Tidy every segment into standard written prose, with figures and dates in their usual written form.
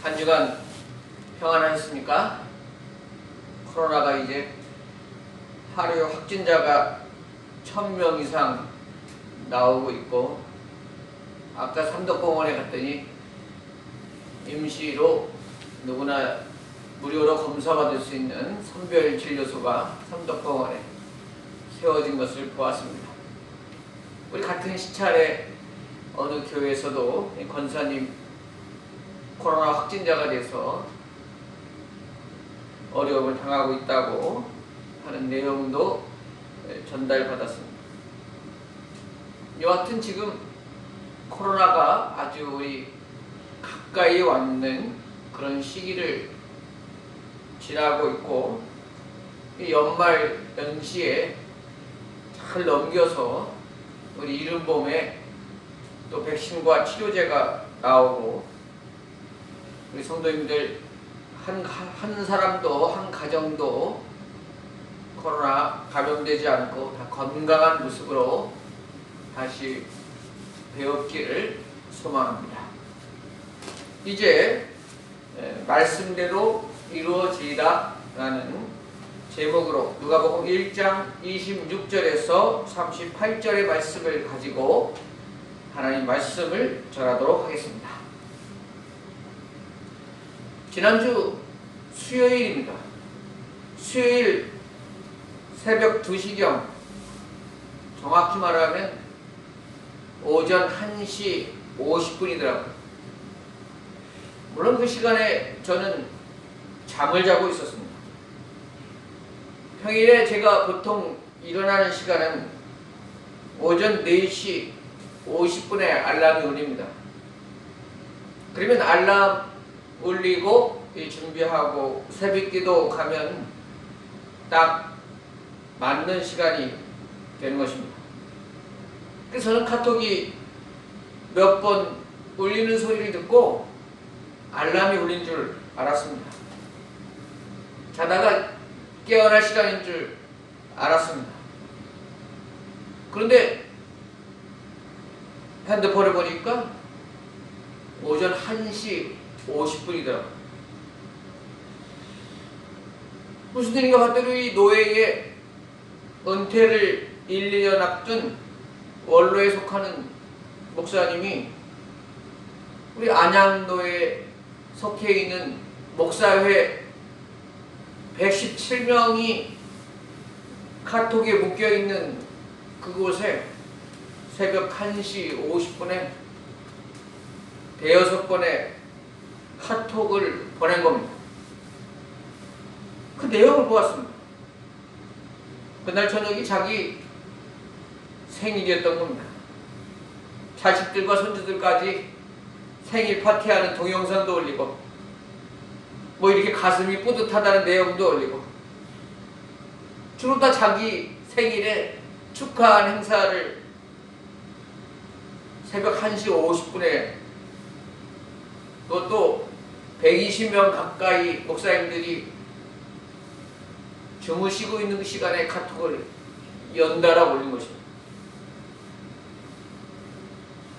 한 주간 평안하셨습니까? 코로나가 이제 하루 확진자가 1000명 이상 나오고 있고, 아까 삼덕공원에 갔더니 임시로 누구나 무료로 검사받을 수 있는 선별진료소가 삼덕공원에 세워진 것을 보았습니다. 우리 같은 시찰에 어느 교회에서도 권사님 코로나 확진자가 돼서 어려움을 당하고 있다고 하는 내용도 전달받았습니다. 여하튼 지금 코로나가 아주 우리 가까이 왔는 그런 시기를 지나고 있고, 이 연말 연시에 잘 넘겨서 우리 이른 봄에 또 백신과 치료제가 나오고, 우리 성도님들 한 사람도 한 가정도 코로나 감염되지 않고 다 건강한 모습으로 다시 배웠기를 소망합니다. 이제 말씀대로 이루어지리라 라는 제목으로 누가복음 1장 26절에서 38절의 말씀을 가지고 하나님 말씀을 전하도록 하겠습니다. 지난주 수요일입니다. 수요일 새벽 2시경, 정확히 말하면 오전 1시 50분이더라고요. 물론 그 시간에 저는 잠을 자고 있었습니다. 평일에 제가 보통 일어나는 시간은 오전 4시 50분에 알람이 울립니다. 그러면 알람 울리고 준비하고 새벽기도 가면 딱 맞는 시간이 되는 것입니다. 그래서 저는 카톡이 몇 번 울리는 소리를 듣고 알람이 울린 줄 알았습니다. 자다가 깨어날 시간인 줄 알았습니다. 그런데 핸드폰을 보니까 오전 1시 50분이더라고요. 무슨 일인가 봤더니 이 노예의 은퇴를 1, 2년 앞둔 원로에 속하는 목사님이 우리 안양노에 속해 있는 목사회 117명이 카톡에 묶여있는 그곳에 새벽 1시 50분에 대여섯 번의 카톡을 보낸 겁니다. 그 내용을 보았습니다. 그날 저녁이 자기 생일이었던 겁니다. 자식들과 손주들까지 생일 파티하는 동영상도 올리고, 뭐 이렇게 가슴이 뿌듯하다는 내용도 올리고, 주로 다 자기 생일에 축하한 행사를 새벽 1시 50분에, 그것도 120명 가까이 목사님들이 주무시고 있는 그 시간에 카톡을 연달아 올린 것입니다.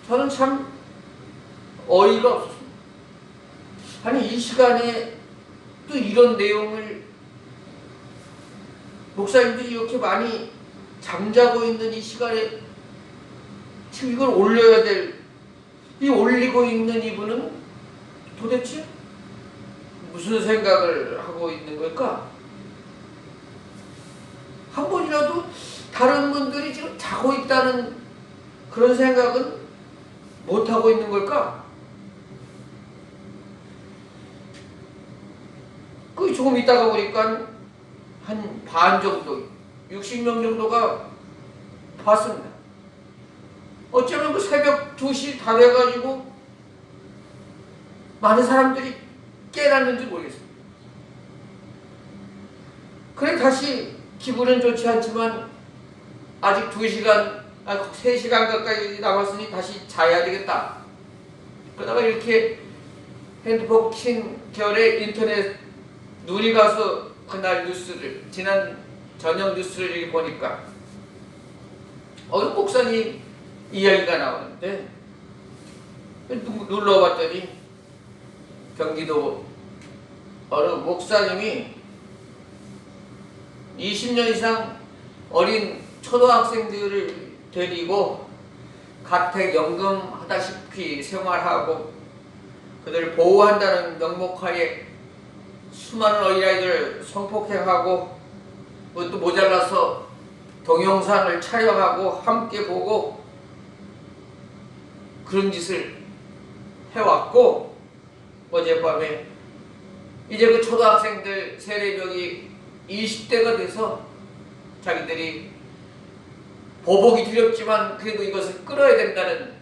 저는 참 어이가 없었습니다. 아니, 이 시간에 또 이런 내용을 목사님들이 이렇게 많이 잠자고 있는 이 시간에 지금 이걸 올려야 될, 이 올리고 있는 이분은 도대체 무슨 생각을 하고 있는 걸까? 한 번이라도 다른 분들이 지금 자고 있다는 그런 생각은 못하고 있는 걸까? 그 조금 있다가 보니까 한 반 정도, 60명 정도가 봤습니다. 어쩌면 그 새벽 2시 다 돼가지고 많은 사람들이 깨났는지 모르겠습니다. 그래 다시 기분은 좋지 않지만 아직 2시간, 3시간 가까이 남았으니 다시 자야 되겠다. 그러다가 이렇게 핸드폰 킨 결에 인터넷 눈이 가서 그날 뉴스를, 지난 저녁 뉴스를 이렇게 보니까 어느 목사님 이야기가 나오는데 눌러봤더니 경기도 어느 목사님이 20년 이상 어린 초등학생들을 데리고 가택연금 하다시피 생활하고 그들을 보호한다는 명목하에 수많은 어린아이들 성폭행하고 그것도 모자라서 동영상을 촬영하고 함께 보고 그런 짓을 해왔고, 어젯밤에 이제 그 초등학생들 세례명이 20대가 돼서 자기들이 보복이 두렵지만 그래도 이것을 끌어야 된다는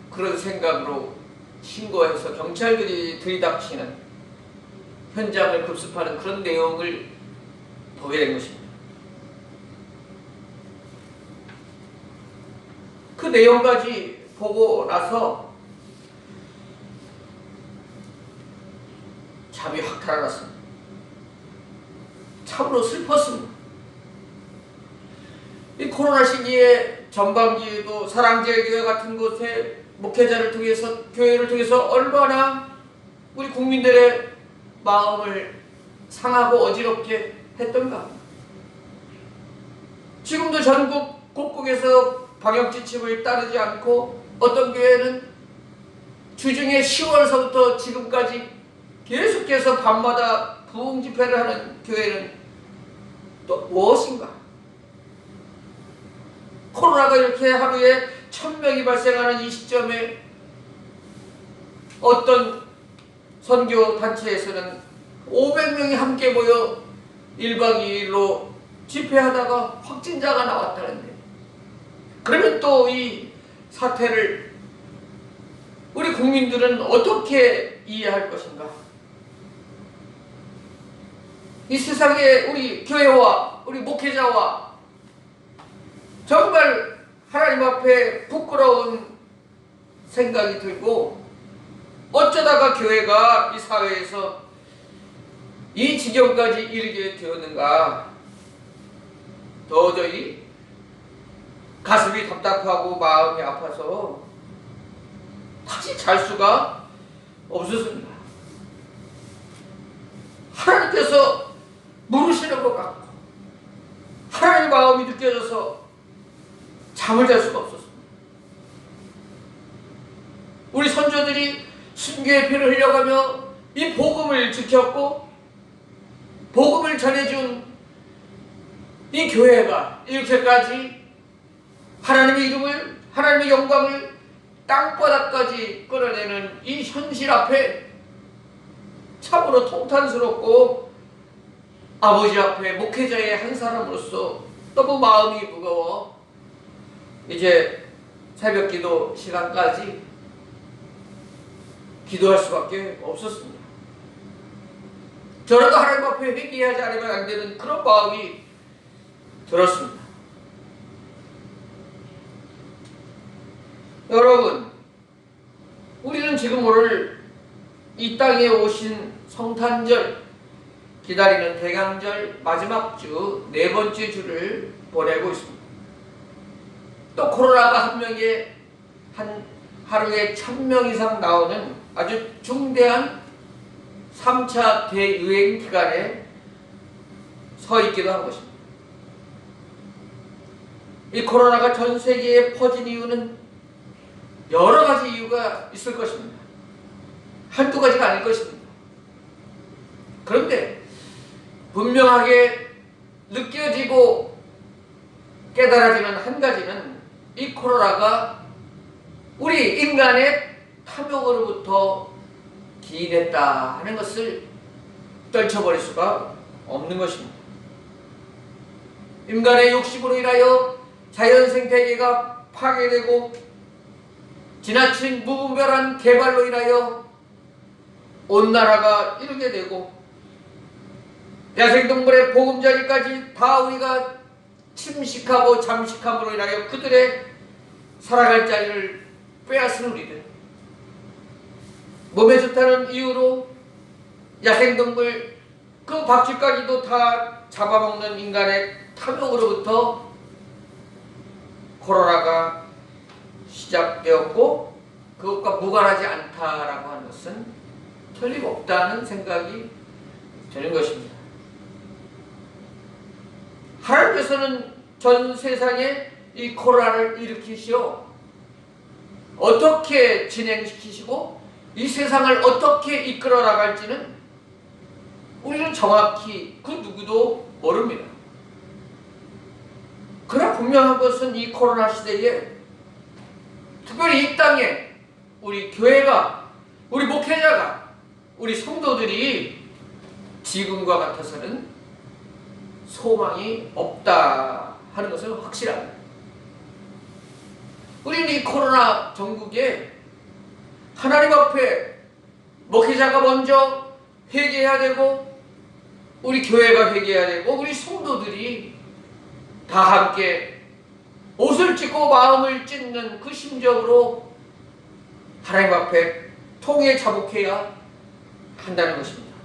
그런 생각으로 신고해서 경찰들이 들이닥치는 현장을 급습하는 그런 내용을 보게 된 것입니다. 그 내용까지 보고 나서 잠이 확 달아났습니다. 참으로 슬펐습니다. 이 코로나 시기에 전방지에도 사랑제일교회 같은 곳에 목회자를 통해서, 교회를 통해서 얼마나 우리 국민들의 마음을 상하고 어지럽게 했던가. 지금도 전국 곳곳에서 방역지침을 따르지 않고 어떤 교회는 주중에 10월서부터 지금까지 계속해서 밤마다 부흥 집회를 하는 교회는 또 무엇인가? 코로나가 이렇게 하루에 1000명이 발생하는 이 시점에 어떤 선교 단체에서는 500명이 함께 모여 1박 2일로 집회하다가 확진자가 나왔다는데, 그러면 또 이 사태를 우리 국민들은 어떻게 이해할 것인가? 이 세상에 우리 교회와 우리 목회자와 정말 하나님 앞에 부끄러운 생각이 들고, 어쩌다가 교회가 이 사회에서 이 지경까지 이르게 되었는가. 도저히 가슴이 답답하고 마음이 아파서 다시 잘 수가 없었습니다. 하나님께서 물으시는 것 같고 하나님의 마음이 느껴져서 잠을 잘 수가 없었습니다. 우리 선조들이 순교의 피를 흘려가며 이 복음을 지켰고 복음을 전해준 이 교회가 이렇게까지 하나님의 이름을, 하나님의 영광을 땅바닥까지 끌어내는 이 현실 앞에 참으로 통탄스럽고 아버지 앞에 목회자의 한 사람으로서 너무 마음이 무거워 이제 새벽기도 시간까지 기도할 수밖에 없었습니다. 저라도 하나님 앞에 회개하지 않으면 안 되는 그런 마음이 들었습니다. 여러분, 우리는 지금 오늘 이 땅에 오신 성탄절, 기다리는 대강절 마지막 주, 네 번째 주를 보내고 있습니다. 또 코로나가 한 하루에 1000명 이상 나오는 아주 중대한 3차 대유행 기간에 서 있기도 한 것입니다. 이 코로나가 전 세계에 퍼진 이유는 여러 가지 이유가 있을 것입니다. 한두 가지가 아닐 것입니다. 그런데 분명하게 느껴지고 깨달아지는 한 가지는 이 코로나가 우리 인간의 탐욕으로부터 기인했다 하는 것을 떨쳐버릴 수가 없는 것입니다. 인간의 욕심으로 인하여 자연생태계가 파괴되고 지나친 무분별한 개발로 인하여 온난화가 이르게 되고 야생동물의 보금자리까지 다 우리가 침식하고 잠식함으로 인하여 그들의 살아갈 자리를 빼앗은 우리들, 몸에 좋다는 이유로 야생동물 그 박쥐까지도 다 잡아먹는 인간의 탐욕으로부터 코로나가 시작되었고 그것과 무관하지 않다라고 하는 것은 틀림없다는 생각이 드는 것입니다. 하나님께서는 전 세상에 이 코로나를 일으키시어 어떻게 진행시키시고 이 세상을 어떻게 이끌어 나갈지는 우리는 정확히 그 누구도 모릅니다. 그러나 분명한 것은 이 코로나 시대에 특별히 이 땅에 우리 교회가, 우리 목회자가, 우리 성도들이 지금과 같아서는 소망이 없다 하는 것은 확실합니다. 우리는 이 코로나 전국에 하나님 앞에 목회자가 먼저 회개해야 되고, 우리 교회가 회개해야 되고, 우리 성도들이 다 함께 옷을 찢고 마음을 찢는 그 심정으로 하나님 앞에 통에 자복해야 한다는 것입니다.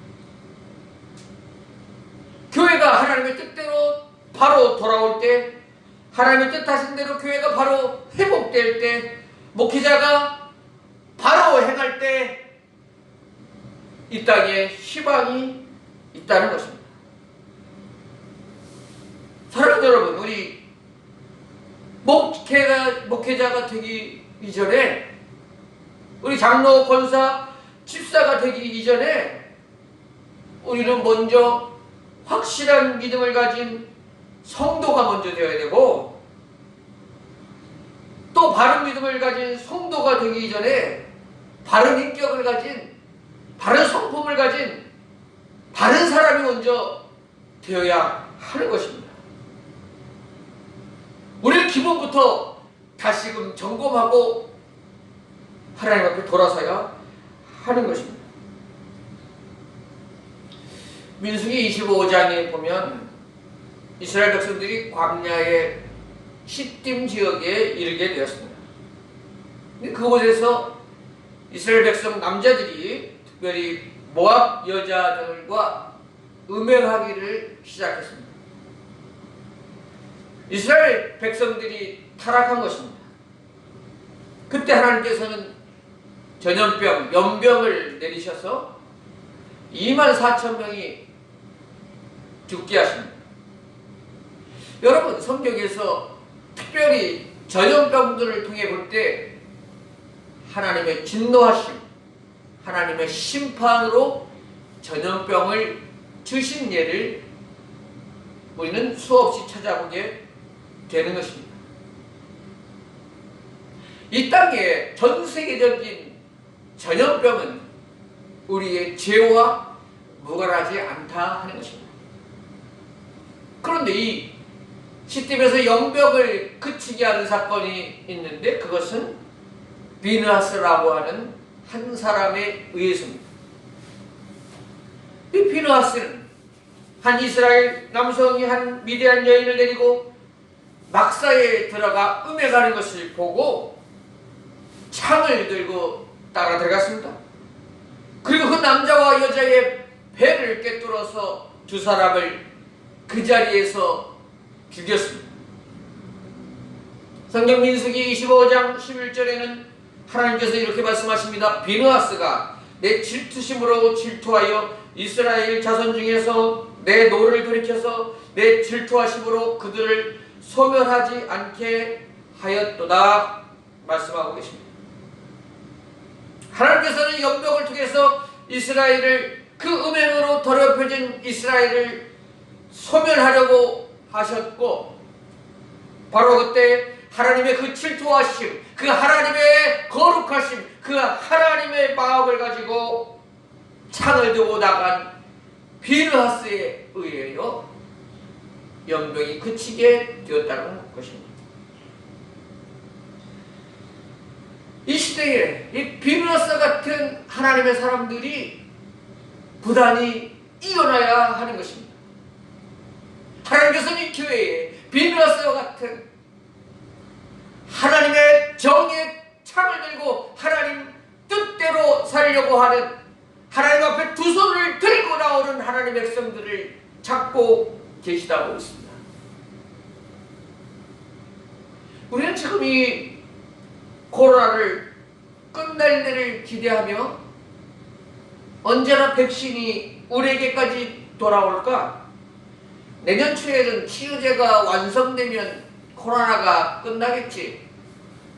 교회가 하나님의 뜻대로 바로 돌아올 때, 하나님의 뜻하신 대로 교회가 바로 회복될 때, 목회자가 바로 행할 때 이 땅에 희망이 있다는 것입니다. 사랑하는 여러분, 우리 목회자가 되기 이전에, 우리 장로, 권사, 집사가 되기 이전에 우리는 먼저 확실한 믿음을 가진 성도가 먼저 되어야 되고, 또 바른 믿음을 가진 성도가 되기 이전에 바른 인격을 가진, 바른 성품을 가진 바른 사람이 먼저 되어야 하는 것입니다. 우리는 기본부터 다시금 점검하고 하나님 앞에 돌아서야 하는 것입니다. 민수기 25장에 보면 이스라엘 백성들이 광야의 시딤 지역에 이르게 되었습니다. 그곳에서 이스라엘 백성 남자들이 특별히 모압 여자들과 음행하기를 시작했습니다. 이스라엘 백성들이 타락한 것입니다. 그때 하나님께서는 전염병, 연병을 내리셔서 24,000명이 죽게 하십니다. 여러분, 성경에서 특별히 전염병들을 통해 볼 때 하나님의 진노하심, 하나님의 심판으로 전염병을 주신 예를 우리는 수없이 찾아보게 되는 것입니다. 이 땅에 전 세계적인 전염병은 우리의 죄와 무관하지 않다 하는 것입니다. 그런데 이 시딤에서 연병을 그치게 하는 사건이 있는데, 그것은 비느하스라고 하는 한 사람에 의해서입니다. 이 비느하스는 한 이스라엘 남성이 한 미디안 여인을 데리고 막사에 들어가 음행하는 것을 보고 창을 들고 따라 들어갔습니다. 그리고 그 남자와 여자의 배를 꿰뚫어서 두 사람을 그 자리에서 죽였습니다. 성경 민수기 25장 11절에는 하나님께서 이렇게 말씀하십니다. 비느하스가 내 질투심으로 질투하여 이스라엘 자손 중에서 내 노를 돌이켜서 내 질투하심으로 그들을 소멸하지 않게 하였도다 말씀하고 계십니다. 하나님께서는 연병을 통해서 이스라엘을, 그 음행으로 더럽혀진 이스라엘을 소멸하려고 하셨고, 바로 그때 하나님의 그 질투하심, 그 하나님의 거룩하심, 그 하나님의 마음을 가지고 창을 들고 나간 비느하스에 의하여 연병이 그치게 되었다는 것입니다. 이 시대에 이 비느하스 같은 하나님의 사람들이 부단히 일어나야 하는 것입니다. 하나님께서는 이 교회에 비느하스와 같은 하나님의 정의 창을 들고 하나님 뜻대로 살려고 하는, 하나님 앞에 두 손을 들고 나오는 하나님의 백성들을 찾고 계시다고 있습니다. 우리는 지금 이 코로나를 끝날 날을 기대하며 언제나 백신이 우리에게까지 돌아올까? 내년 초에는 치료제가 완성되면 코로나가 끝나겠지.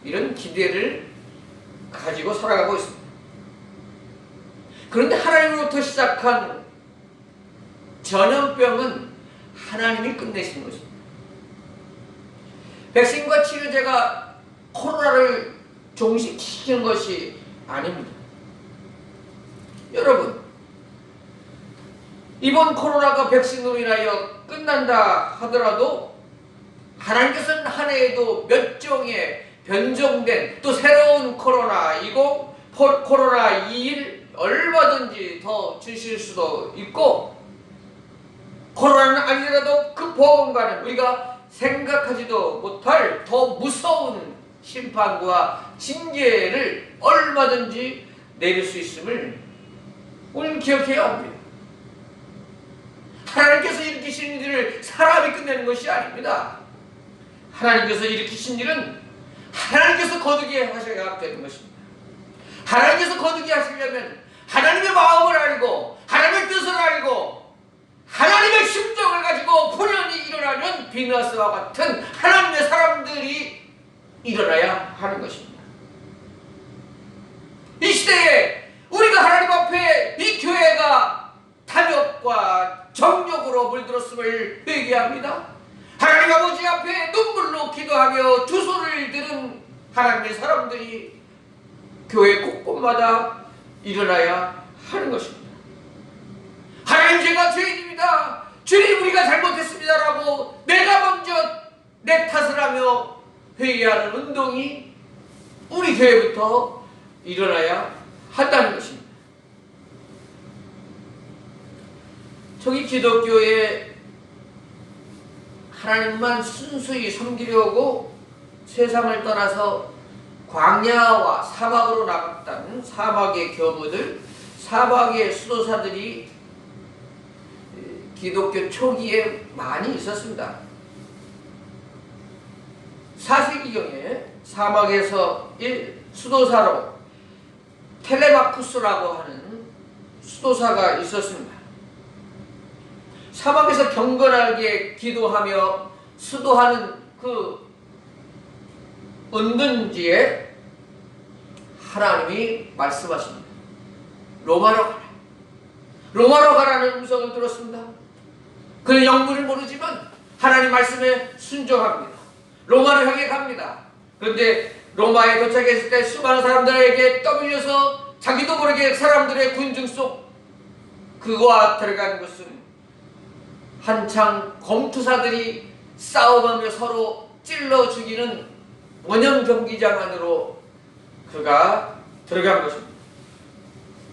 이런 기대를 가지고 살아가고 있습니다. 그런데 하나님으로부터 시작한 전염병은 하나님이 끝내신 것입니다. 백신과 치료제가 코로나를 종식시키는 것이 아닙니다. 여러분, 이번 코로나가 백신으로 인하여 끝난다 하더라도 하나님께서는 한 해에도 몇 종의 변종된 또 새로운 코로나20, 코로나21 얼마든지 더 주실 수도 있고, 코로나는 아니더라도 그 보험과는 우리가 생각하지도 못할 더 무서운 심판과 징계를 얼마든지 내릴 수 있음을 우리는 기억해야 합니다. 하나님께서 일으키신 일을 사람이 끝내는 것이 아닙니다. 하나님께서 일으키신 일은 하나님께서 거두게 하셔야 되는 것입니다. 하나님께서 거두게 하시려면 하나님의 마음을 알고 하나님의 뜻을 알고 하나님의 심정을 가지고 본연이 일어나는 비너스와 같은 하나님의 사람들이 일어나야 하는 것입니다. 이 시대에 우리가 하나님 앞에 이 교회가 탐욕과 정욕으로 물들었음을 회개합니다. 하나님 아버지 앞에 눈물로 기도하며 두 손을 드는 하나님의 사람들이 교회 곳곳마다 일어나야 하는 것입니다. 하나님, 제가 죄인입니다. 주님, 우리가 잘못했습니다라고 내가 먼저 내 탓을 하며 회개하는 운동이 우리 교회부터 일어나야 한다는 것입니다. 저기 기독교에 하나님만 순수히 섬기려고 세상을 떠나서 광야와 사막으로 나갔다는 사막의 교무들, 사막의 수도사들이 기독교 초기에 많이 있었습니다. 4세기경에 사막에서 수도사로 텔레마쿠스라고 하는 수도사가 있었습니다. 사막에서 경건하게 기도하며 수도하는 그 은둔지에 하나님이 말씀하십니다. 로마로 가라. 로마로 가라는 음성을 들었습니다. 그는 영문을 모르지만 하나님 말씀에 순종합니다. 로마로 향해 갑니다. 그런데 로마에 도착했을 때 수많은 사람들에게 떠밀려서 자기도 모르게 사람들의 군중 속 그와 들어간 것은 한창 검투사들이 싸움하며 서로 찔러 죽이는 원형 경기장 안으로 그가 들어간 것입니다.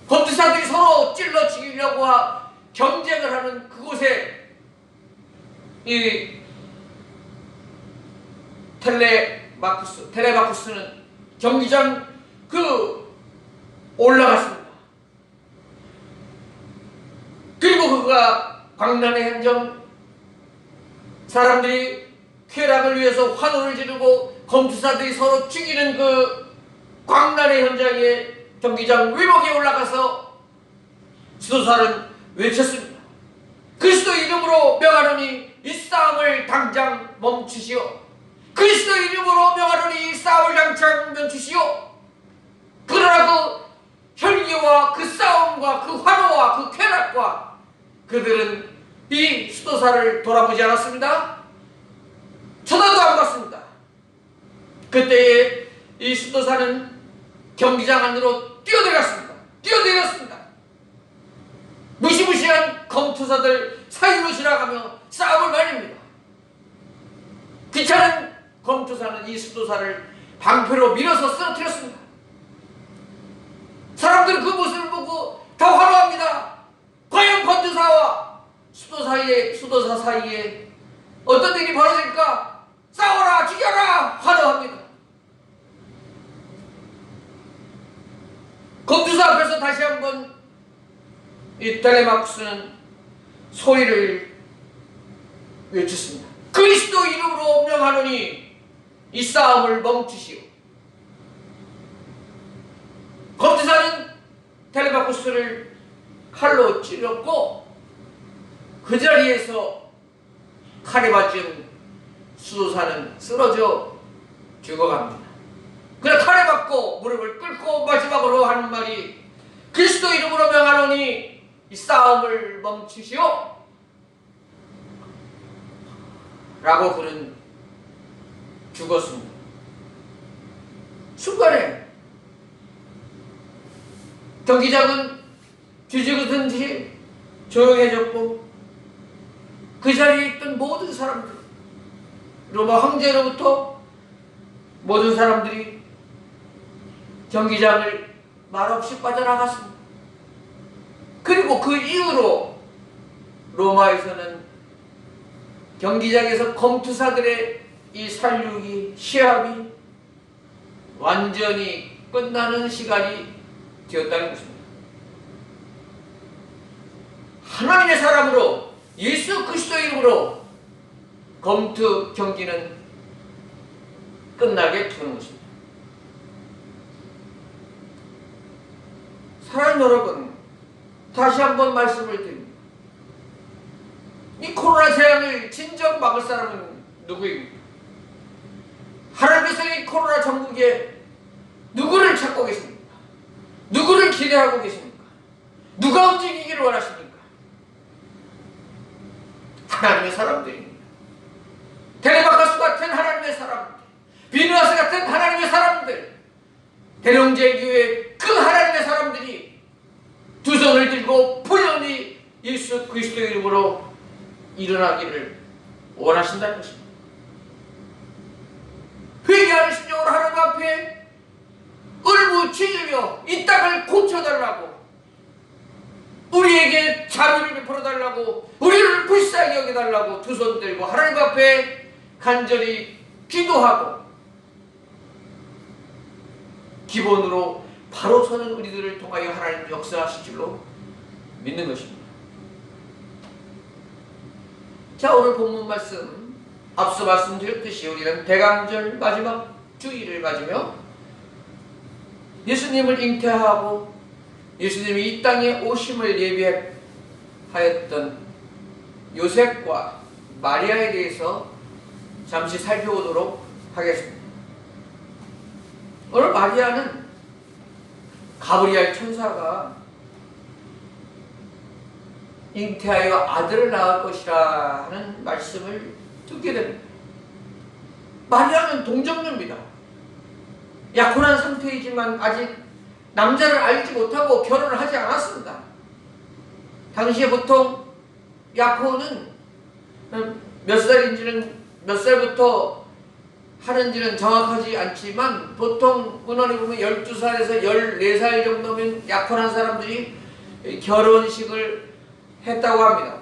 검투사들이 서로 찔러 죽이려고 경쟁을 하는 그곳에 이 텔레마쿠스는 경기장 올라갔습니다. 그리고 그가 광란의 현장, 사람들이 쾌락을 위해서 환호를 지르고 검투사들이 서로 죽이는 그 광란의 현장에 경기장 위목에 올라가서 수도사는 외쳤습니다. 그리스도 이름으로 명하노니 이 싸움을 당장 멈추시오. 그리스도 이름으로 명하노니 이 싸움을 당장 멈추시오. 그러나 그 혈기와 그 싸움과 그 환호와 그 쾌락과 그들은 이 수도사를 돌아보지 않았습니다. 쳐다도 안 봤습니다. 그때에 이 수도사는 경기장 안으로 뛰어들어갔습니다. 무시무시한 검투사들 사이로 지나가며 싸움을 벌입니다. 귀찮은 검투사는 이 수도사를 방패로 밀어서 쓰러뜨렸습니다. 사람들은 그 모습을 보고 다 환호합니다. 과연 검투사와 수도사 사이에 어떤 일이 벌어질까? 싸워라, 죽여라, 환호합니다. 검투사 앞에서 다시 한번 이 텔레마쿠스는 소리를 외쳤습니다. 그리스도 이름으로 명하노니 이 싸움을 멈추시오. 아리스타고스를 칼로 찔렀고 그 자리에서 칼에 맞은 수도사는 쓰러져 죽어갑니다. 그래 칼에 맞고 무릎을 꿇고 마지막으로 하는 말이 그리스도 이름으로 명하노니 이 싸움을 멈추시오 라고 그는 죽었습니다. 순간에 경기장은 뒤지고든지 조용해졌고 그 자리에 있던 모든 사람들, 로마 황제로부터 모든 사람들이 경기장을 말없이 빠져나갔습니다. 그리고 그 이후로 로마에서는 경기장에서 검투사들의 이 살육이, 시합이 완전히 끝나는 시간이 되었다는 것입니다. 하나님의 사람으로 예수 그리스도의 이름으로 검투 경기는 끝나게 되는 것입니다. 사랑하는 여러분, 다시 한번 말씀을 드립니다. 이 코로나 재앙을 진정 막을 사람은 누구입니까? 하나님께서 이 코로나 전국에 누구를 찾고 계십니까? 누구를 기대하고 계십니까? 누가 움직이기를 원하십니까? 하나님의 사람들입니다. 데레마카스 같은 하나님의 사람들, 비누아스 같은 하나님의 사람들, 대령제교회 그 하나님의 사람들이 두 손을 들고 부연히 예수 그리스도의 이름으로 일어나기를 원하신다는 것입니다. 회개하는 심령으로 하나님 앞에 울부짖으며 이 땅을 고쳐달라고, 우리에게 자비를 베풀어달라고, 우리를 불쌍히 여겨달라고 두 손 들고 하나님 앞에 간절히 기도하고 기본으로 바로 서는 우리들을 통하여 하나님 역사하실 줄로 믿는 것입니다. 자, 오늘 본문 말씀 앞서 말씀드렸듯이 우리는 대강절 마지막 주일을 맞으며 예수님을 잉태하고 예수님이 이 땅에 오심을 예비하였던 요셉과 마리아에 대해서 잠시 살펴보도록 하겠습니다. 오늘 마리아는 가브리엘 천사가 잉태하여 아들을 낳을 것이라 하는 말씀을 듣게 됩니다. 마리아는 동정녀입니다. 약혼한 상태이지만 아직 남자를 알지 못하고 결혼을 하지 않았습니다. 당시에 보통 약혼은 몇 살부터 하는지는 정확하지 않지만 보통 문헌에 보면 12살에서 14살 정도면 약혼한 사람들이 결혼식을 했다고 합니다.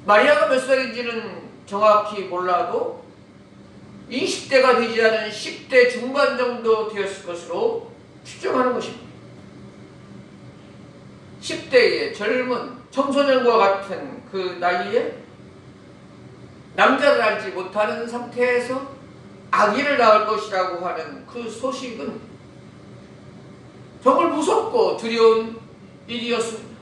마리아가 몇 살인지는 정확히 몰라도 20대가 되지 않은 10대 중반 정도 되었을 것으로 추정하는 것입니다. 10대의 젊은 청소년과 같은 그 나이에 남자를 알지 못하는 상태에서 아기를 낳을 것이라고 하는 그 소식은 정말 무섭고 두려운 일이었습니다.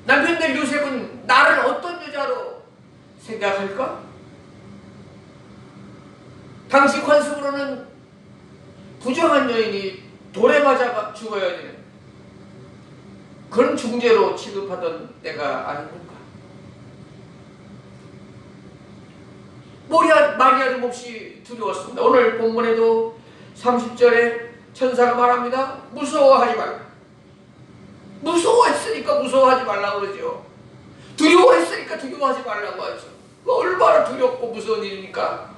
남편들 요셉은 나를 어떤 여자로 생각할까? 당시 관습으로는 부정한 여인이 돌에 맞아 죽어야 되는 그런 중죄로 취급하던 때가 아닙니까? 마리아는 몹시 두려웠습니다. 오늘 본문에도 30절에 천사가 말합니다. 무서워하지 말라. 무서워했으니까 무서워하지 말라고 그러죠. 두려워했으니까 두려워하지 말라고 하죠. 얼마나 두렵고 무서운 일입니까?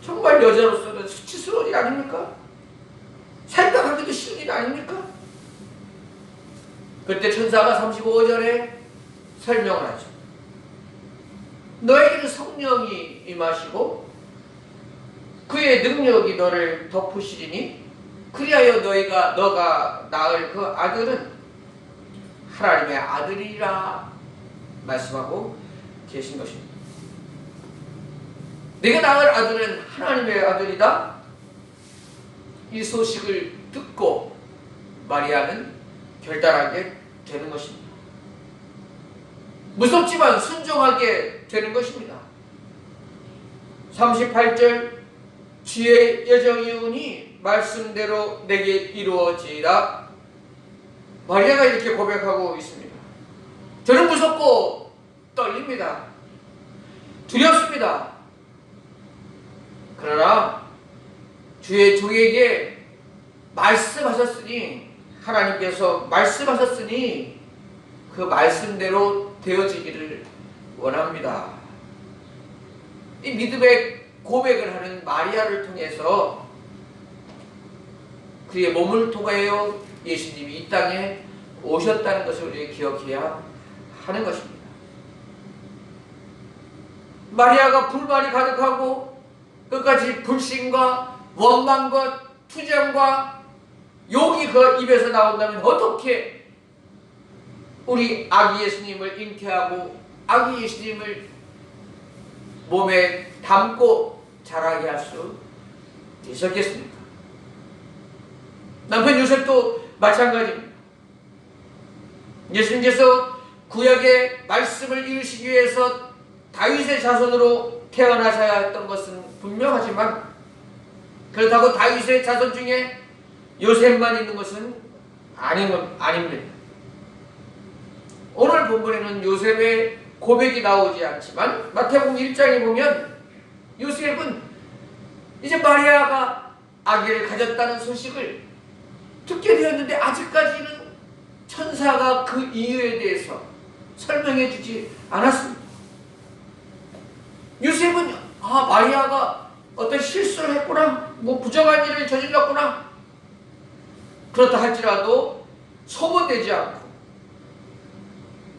정말 여자로서는 수치스러운 일 아닙니까? 생각하기도 싫은 일 아닙니까? 그때 천사가 35절에 설명을 하죠. 너에게는 성령이 임하시고 그의 능력이 너를 덮으시리니 그리하여 너가 낳을 그 아들은 하나님의 아들이라 말씀하고 계신 것입니다. 네가 낳을 아들은 하나님의 아들이다. 이 소식을 듣고 마리아는 결단하게 되는 것입니다. 무섭지만 순종하게 되는 것입니다. 38절 주의 여정이오니 말씀대로 내게 이루어지리라. 마리아가 이렇게 고백하고 있습니다. 저는 무섭고 떨립니다. 두렵습니다. 그러나 주의 종에게 말씀하셨으니, 하나님께서 말씀하셨으니 그 말씀대로 되어지기를 원합니다. 이 믿음의 고백을 하는 마리아를 통해서 그의 몸을 통하여 예수님이 이 땅에 오셨다는 것을 우리가 기억해야 하는 것입니다. 마리아가 불만이 가득하고 끝까지 불신과 원망과 투정과 욕이 그 입에서 나온다면 어떻게 우리 아기 예수님을 잉태하고 아기 예수님을 몸에 담고 자라게 할 수 있었겠습니까? 남편 요셉도 마찬가지입니다. 예수님께서 구약의 말씀을 이루시기 위해서 다윗의 자손으로 태어나셔야 했던 것은 분명하지만, 그렇다고 다윗의 자손 중에 요셉만 있는 것은 아닙니다. 오늘 본문에는 요셉의 고백이 나오지 않지만 마태복음 1장에 보면 요셉은 이제 마리아가 아기를 가졌다는 소식을 듣게 되었는데 아직까지는 천사가 그 이유에 대해서 설명해 주지 않았습니다. 요셉은 마리아가 어떤 실수를 했구나, 부정한 일을 저질렀구나, 그렇다 할지라도 소문내지 않고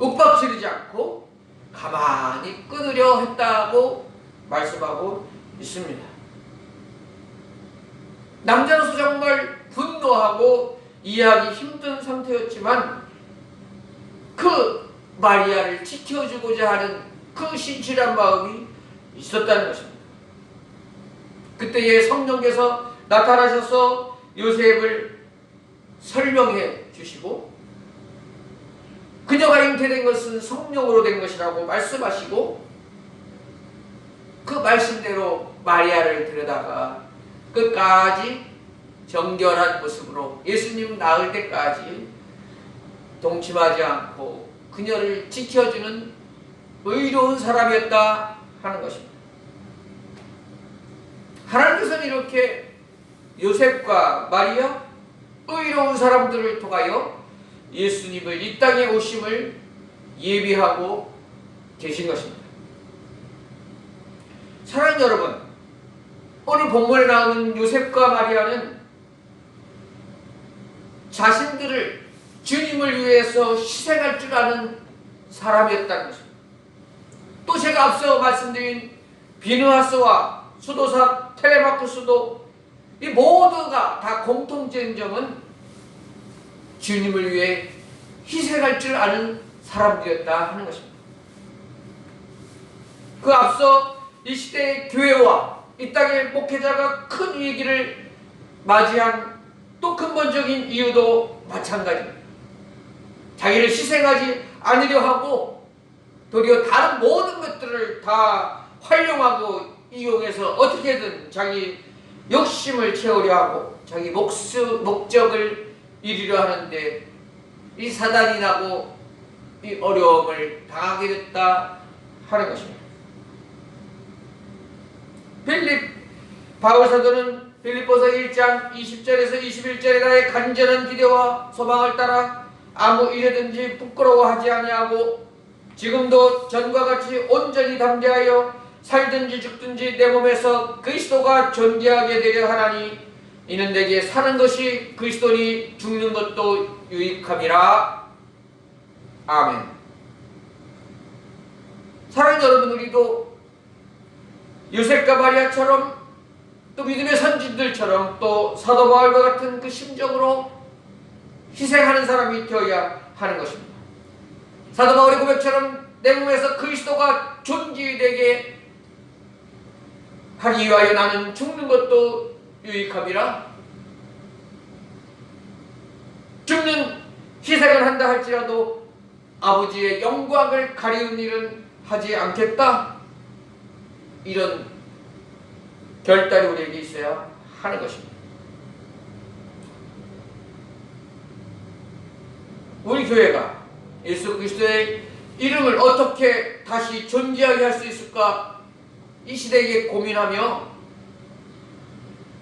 윽박지르지 않고 가만히 끊으려 했다고 말씀하고 있습니다. 남자로서 정말 분노하고 이해하기 힘든 상태였지만 그 마리아를 지켜주고자 하는 그 신실한 마음이 있었다는 것입니다. 그때에 성령께서 나타나셔서 요셉을 설명해 주시고 그녀가 잉태된 것은 성령으로 된 것이라고 말씀하시고 그 말씀대로 마리아를 데려다가 끝까지 정결한 모습으로 예수님 낳을 때까지 동침하지 않고 그녀를 지켜주는 의로운 사람이었다 하는 것입니다. 하나님께서는 이렇게 요셉과 마리아, 의로운 사람들을 통하여 예수님을 이 땅에 오심을 예비하고 계신 것입니다. 사랑하는 여러분, 오늘 본문에 나오는 요셉과 마리아는 자신들을 주님을 위해서 희생할 줄 아는 사람이었다는 것입니다. 또 제가 앞서 말씀드린 비느하스와 수도사 텔레마쿠스도 이 모두가 다 공통된 점은 주님을 위해 희생할 줄 아는 사람들이었다 하는 것입니다. 그 앞서 이 시대의 교회와 이 땅의 목회자가 큰 위기를 맞이한 또 근본적인 이유도 마찬가지입니다. 자기를 희생하지 않으려 하고 도리어 다른 모든 것들을 다 활용하고 이용해서 어떻게든 자기 욕심을 채우려 하고 자기 목적을 이루려 하는데 이 사단이 나고 이 어려움을 당하게 됐다 하는 것입니다. 바울 사도는 빌립보서 1장 20절에서 21절에 나의 간절한 기대와 소망을 따라 아무 일에든지 부끄러워하지 아니하고 지금도 전과 같이 온전히 담대하여 살든지 죽든지 내 몸에서 그리스도가 존귀하게 되려 하나니 이는 내게 사는 것이 그리스도니 죽는 것도 유익함이라. 아멘. 사랑하는 여러분, 우리도 요셉과 마리아처럼 또 믿음의 선진들처럼 또 사도 바울과 같은 그 심정으로 희생하는 사람이 되어야 하는 것입니다. 사도 바울의 고백처럼 내 몸에서 그리스도가 존귀되게 하기 위하여 나는 죽는 것도 유익함이라. 희생을 한다 할지라도 아버지의 영광을 가리운 일은 하지 않겠다. 이런 결단이 우리에게 있어야 하는 것입니다. 우리 교회가 예수 그리스도의 이름을 어떻게 다시 존귀하게 할 수 있을까 이 시대에 고민하며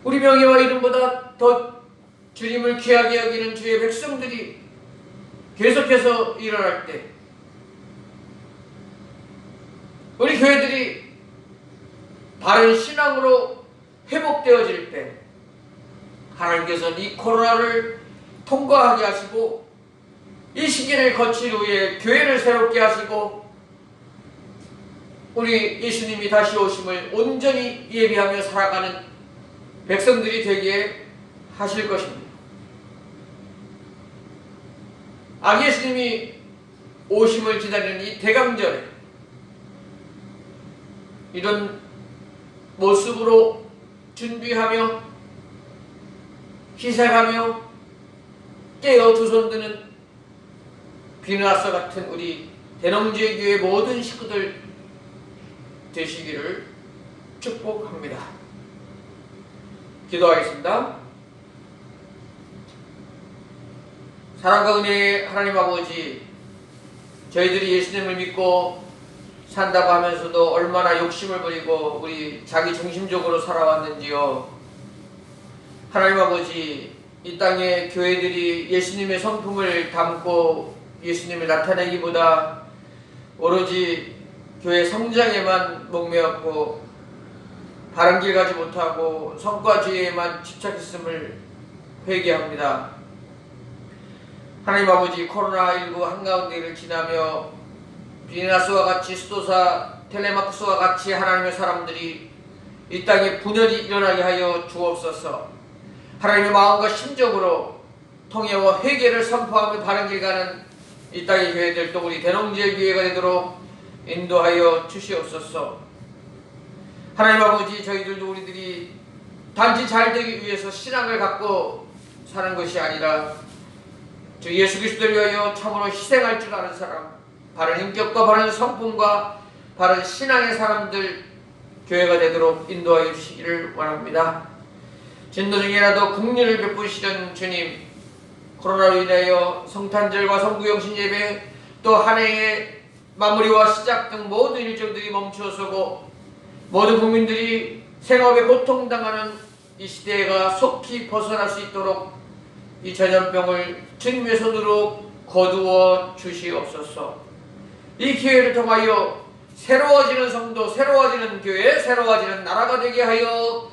우리 명예와 이름보다 더 주님을 귀하게 여기는 주의 백성들이 계속해서 일어날 때 우리 교회들이 바른 신앙으로 회복되어질 때 하나님께서는 이 코로나를 통과하게 하시고 이 시기를 거칠 후에 교회를 새롭게 하시고 우리 예수님이 다시 오심을 온전히 예비하며 살아가는 백성들이 되게 하실 것입니다. 아기 예수님이 오심을 기다리는 이 대강절에 이런 모습으로 준비하며 희생하며 깨어 두 손 드는 비누아서 같은 우리 대농지회 교회 모든 식구들 되시기를 축복합니다. 기도하겠습니다. 사랑과 은혜의 하나님 아버지, 저희들이 예수님을 믿고 산다고 하면서도 얼마나 욕심을 부리고 우리 자기 중심적으로 살아왔는지요. 하나님 아버지, 이 땅에 교회들이 예수님의 성품을 담고 예수님을 나타내기보다 오로지 교회 성장에만 목매었고 바른 길 가지 못하고 성과주의에만 집착했음을 회개합니다. 하나님 아버지, 코로나19 한가운데를 지나며 비나스와 같이 수도사 텔레마크스와 같이 하나님의 사람들이 이 땅에 분열이 일어나게 하여 주옵소서. 하나님의 마음과 심적으로 통회와 회개를 선포하며 바른 길 가는 이 땅의 교회들, 또 우리 대농지회 교회가 되도록 인도하여 주시옵소서. 하나님 아버지, 저희들도 우리들이 단지 잘 되기 위해서 신앙을 갖고 사는 것이 아니라 주 예수 그리스도를 위하여 참으로 희생할 줄 아는 사람, 바른 인격과 바른 성품과 바른 신앙의 사람들 교회가 되도록 인도하여 주시기를 원합니다. 진도 중에라도 긍휼을 베푸시는 주님, 코로나로 인하여 성탄절과 성구영신 예배 또 한 해의 마무리와 시작 등 모든 일정들이 멈추어서고 모든 국민들이 생업에 고통당하는 이 시대가 속히 벗어날 수 있도록 이 전염병을 주님의 손으로 거두어 주시옵소서. 이 기회를 통하여 새로워지는 성도, 새로워지는 교회, 새로워지는 나라가 되게 하여